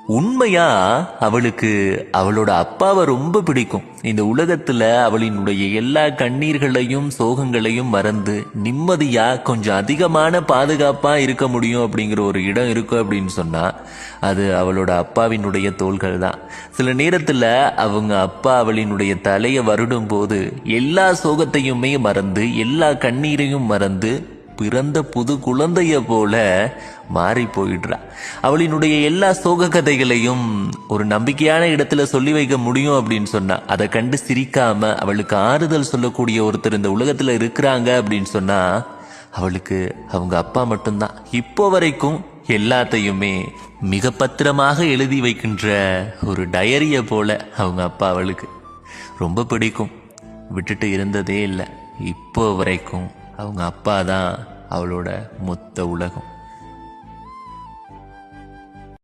உண்மையா அவளுக்கு அவளோட அப்பாவை ரொம்ப பிடிக்கும். இந்த உலகத்துல அவளினுடைய எல்லா கண்ணீர்களையும் சோகங்களையும் மறந்து நிம்மதியா கொஞ்சம் அதிகமான பாதுகாப்பா இருக்க முடியும் அப்படிங்கிற ஒரு இடம் இருக்கு அப்படின்னு சொன்னா அது அவளோட அப்பாவினுடைய தோள்கள் தான். சில நேரத்துல அவங்க அப்பா அவளினுடைய தலையை வருடும் போது எல்லா சோகத்தையுமே மறந்து எல்லா கண்ணீரையும் மறந்து பிறந்த புது குழந்தைய போல மாறி போயிடுறா. அவளினுடைய எல்லா சோக கதைகளையும் ஒரு நம்பிக்கையான இடத்துல சொல்லி வைக்க முடியும் அப்படின்னு சொன்னா அதை கண்டு சிரிக்காம அவளுக்கு ஆறுதல் சொல்லக்கூடிய ஒருத்தர் இந்த உலகத்துல இருக்கிறாங்க அப்படின்னு சொன்னா அவளுக்கு அவங்க அப்பா மட்டும்தான். இப்போ வரைக்கும் எல்லாத்தையுமே மிக பத்திரமாக எழுதி வைக்கின்ற ஒரு டயரிய போல அவங்க அப்பா அவளுக்கு ரொம்ப பிடிக்கும். விட்டுட்டு இருந்ததே இல்லை. இப்போ வரைக்கும் அவங்க அப்பா தான் அவளோட மொத்த உலகம்.